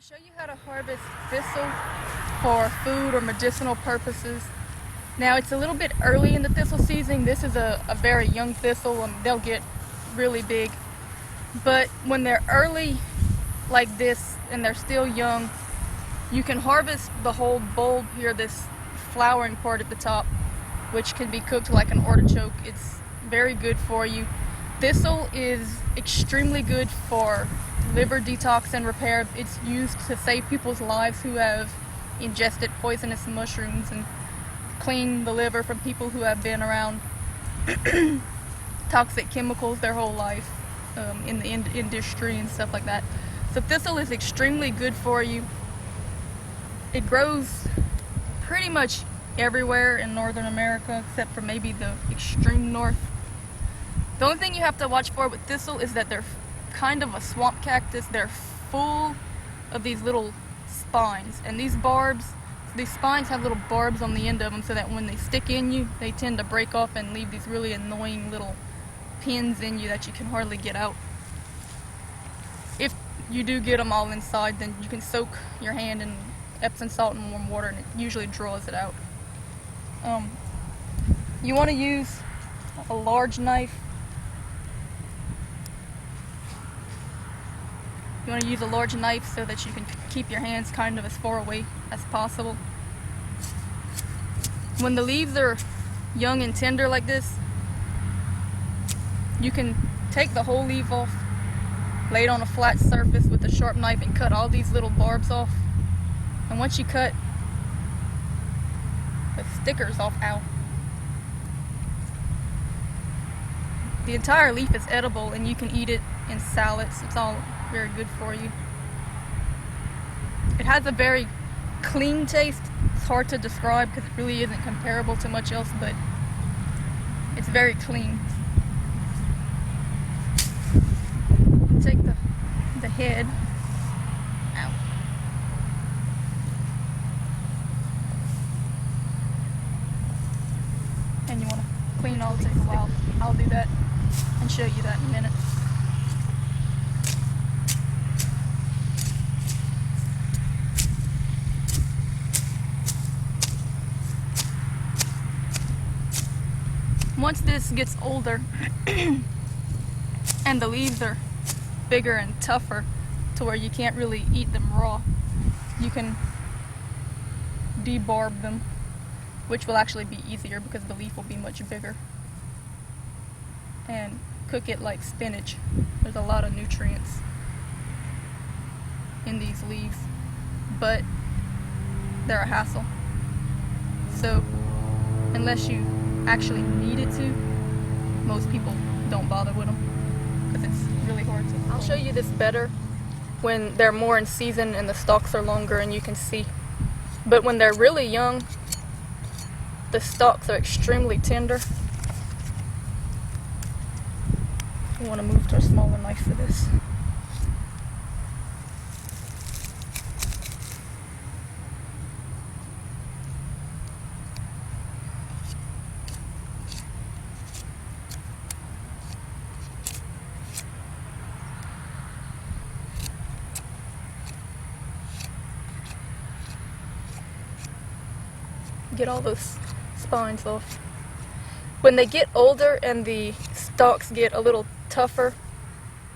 to show you how to harvest thistle for food or medicinal purposes. Now it's a little bit early in the thistle season. This is a very young thistle and they'll get really big. But when they're early like this and they're still young, you can harvest the whole bulb here, this flowering part at the top, which can be cooked like an artichoke. It's very good for you. Thistle is extremely good for liver detox and repair. It's used to save people's lives who have ingested poisonous mushrooms and clean the liver from people who have been around toxic chemicals their whole life in the industry and stuff like that. So thistle is extremely good for you. It grows pretty much everywhere in Northern America except for maybe the extreme north. The only thing you have to watch for with thistle is that they're kind of a swamp cactus. They're full of these little spines, and these spines have little barbs on the end of them so that when they stick in you, they tend to break off and leave these really annoying little pins in you that you can hardly get out. If you do get them all inside, then you can soak your hand in Epsom salt and warm water and it usually draws it out. You want to use a large knife. You want to use a large knife so that you can keep your hands kind of as far away as possible. When the leaves are young and tender like this, you can take the whole leaf off, lay it on a flat surface with a sharp knife and cut all these little barbs off. And once you cut the stickers off, the entire leaf is edible and you can eat it in salads. It's all very good for you. It has a very clean taste. It's hard to describe because it really isn't comparable to much else, but it's very clean. Take the head. Ow. And you want to clean all, take a while. I'll do that and show you that in a minute. Once this gets older and the leaves are bigger and tougher to where you can't really eat them raw, you can debarb them, which will actually be easier because the leaf will be much bigger, and cook it like spinach. There's a lot of nutrients in these leaves, but they're a hassle. So unless you actually need it to, most people don't bother with them because it's really hard to. I'll show you this better when they're more in season and the stalks are longer and you can see. But when they're really young, the stalks are extremely tender. You want to move to a smaller knife for this. Get all those spines off. When they get older and the stalks get a little tougher,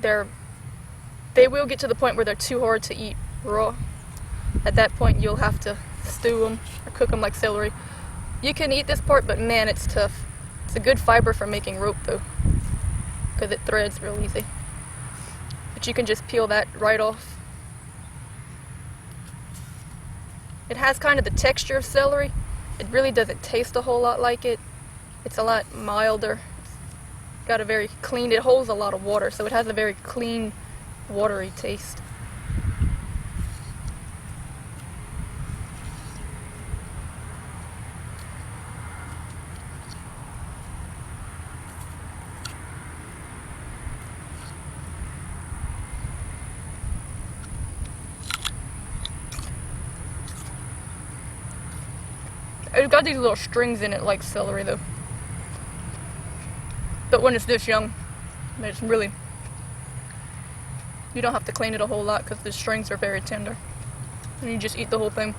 they will get to the point where they're too hard to eat raw. At that point you'll have to stew them or cook them like celery. You can eat this part, but man, it's tough. It's a good fiber for making rope though, because it threads real easy. But you can just peel that right off. It has kind of the texture of celery. It really doesn't taste a whole lot like it. It's a lot milder. It's got a very clean, it holds a lot of water, so it has a very clean, watery taste. It's got these little strings in it like celery though. But when it's this young, it's really, you don't have to clean it a whole lot because the strings are very tender. and you just eat the whole thing.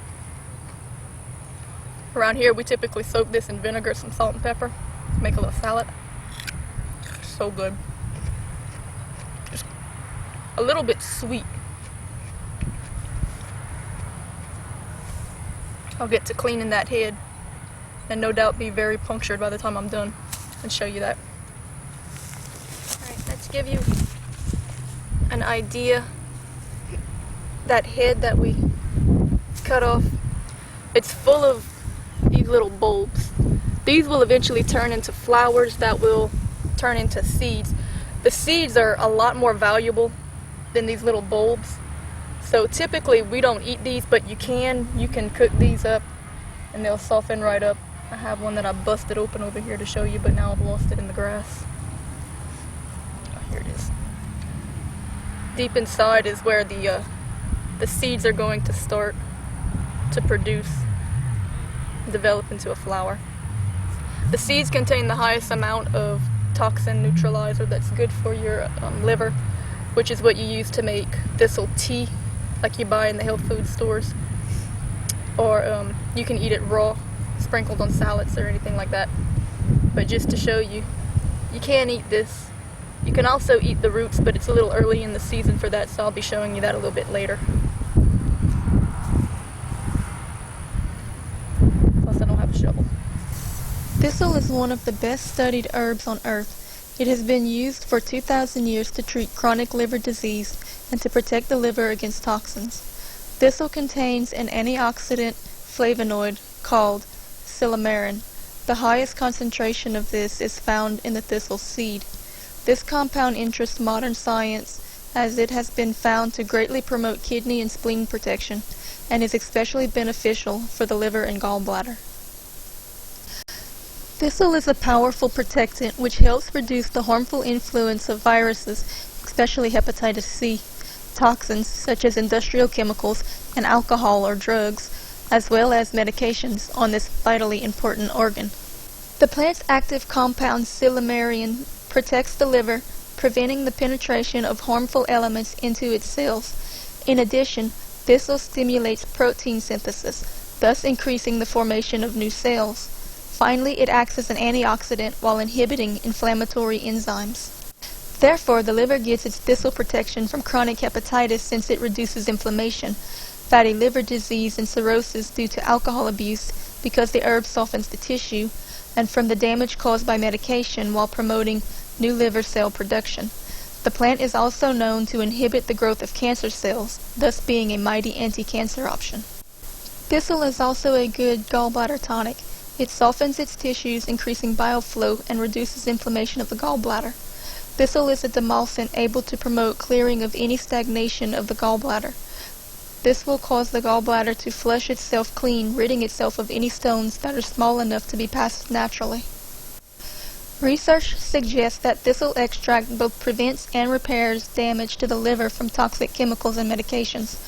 Around here we typically soak this in vinegar, some salt and pepper, make a little salad. So good. Just a little bit sweet. I'll get to cleaning that head and no doubt be very punctured by the time I'm done and show you that. Alright, let's give you an idea. That head that we cut off, it's full of these little bulbs. These will eventually turn into flowers that will turn into seeds. The seeds are a lot more valuable than these little bulbs. So typically we don't eat these, but you can cook these up and they'll soften right up. I have one that I busted open over here to show you, but now I've lost it in the grass. Oh, here it is. Deep inside is where the seeds are going to start to produce, develop into a flower. The seeds contain the highest amount of toxin neutralizer that's good for your liver, which is what you use to make thistle tea, like you buy in the health food stores, or you can eat it raw, sprinkled on salads or anything like that. But just to show you, you can eat this. You can also eat the roots, but it's a little early in the season for that, so I'll be showing you that a little bit later. Plus I don't have a shovel. Thistle is one of the best studied herbs on earth. It has been used for 2,000 years to treat chronic liver disease and to protect the liver against toxins. Thistle contains an antioxidant flavonoid called silymarin. The highest concentration of this is found in the thistle seed. This compound interests modern science as it has been found to greatly promote kidney and spleen protection and is especially beneficial for the liver and gallbladder. Thistle is a powerful protectant which helps reduce the harmful influence of viruses, especially hepatitis C, toxins such as industrial chemicals and alcohol or drugs, as well as medications on this vitally important organ. The plant's active compound silymarin protects the liver, preventing the penetration of harmful elements into its cells. In addition, thistle stimulates protein synthesis, thus increasing the formation of new cells. Finally, it acts as an antioxidant while inhibiting inflammatory enzymes. Therefore, the liver gets its thistle protection from chronic hepatitis since it reduces inflammation, fatty liver disease and cirrhosis due to alcohol abuse because the herb softens the tissue, and from the damage caused by medication while promoting new liver cell production. The plant is also known to inhibit the growth of cancer cells, thus being a mighty anti-cancer option. Thistle is also a good gallbladder tonic. It softens its tissues, increasing bile flow, and reduces inflammation of the gallbladder. Thistle is a demulcent able to promote clearing of any stagnation of the gallbladder. This will cause the gallbladder to flush itself clean, ridding itself of any stones that are small enough to be passed naturally. Research suggests that thistle extract both prevents and repairs damage to the liver from toxic chemicals and medications.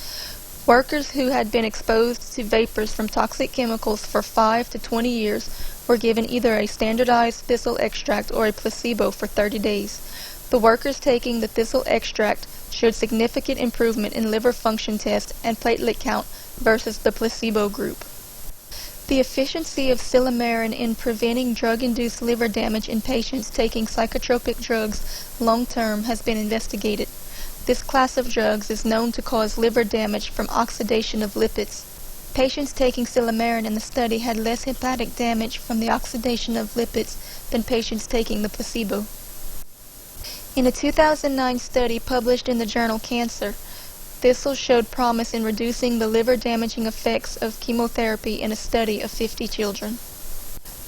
Workers who had been exposed to vapors from toxic chemicals for 5 to 20 years were given either a standardized thistle extract or a placebo for 30 days. The workers taking the thistle extract showed significant improvement in liver function test and platelet count versus the placebo group. The efficiency of silymarin in preventing drug-induced liver damage in patients taking psychotropic drugs long-term has been investigated. This class of drugs is known to cause liver damage from oxidation of lipids. Patients taking silymarin in the study had less hepatic damage from the oxidation of lipids than patients taking the placebo. In a 2009 study published in the journal Cancer, Thistle showed promise in reducing the liver-damaging effects of chemotherapy in a study of 50 children.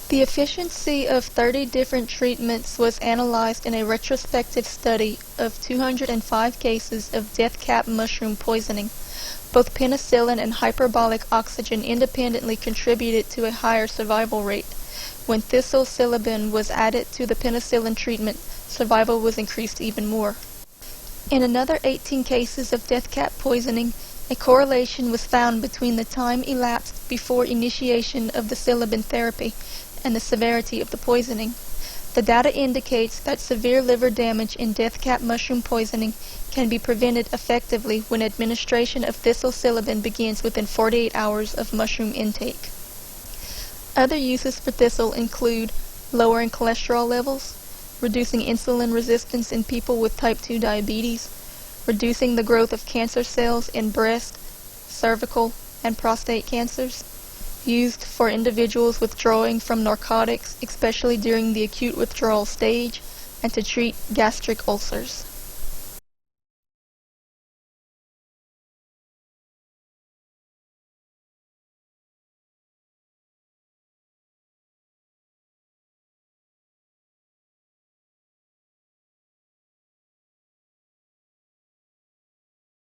The efficiency of 30 different treatments was analyzed in a retrospective study of 205 cases of death cap mushroom poisoning. Both penicillin and hyperbolic oxygen independently contributed to a higher survival rate. When thistle silibin was added to the penicillin treatment, survival was increased even more. In another 18 cases of death cap poisoning, a correlation was found between the time elapsed before initiation of the silibin therapy and the severity of the poisoning. The data indicates that severe liver damage in deathcap mushroom poisoning can be prevented effectively when administration of thistle psilocybin begins within 48 hours of mushroom intake. Other uses for thistle include lowering cholesterol levels, reducing insulin resistance in people with type 2 diabetes, reducing the growth of cancer cells in breast, cervical, and prostate cancers, used for individuals withdrawing from narcotics, especially during the acute withdrawal stage, and to treat gastric ulcers.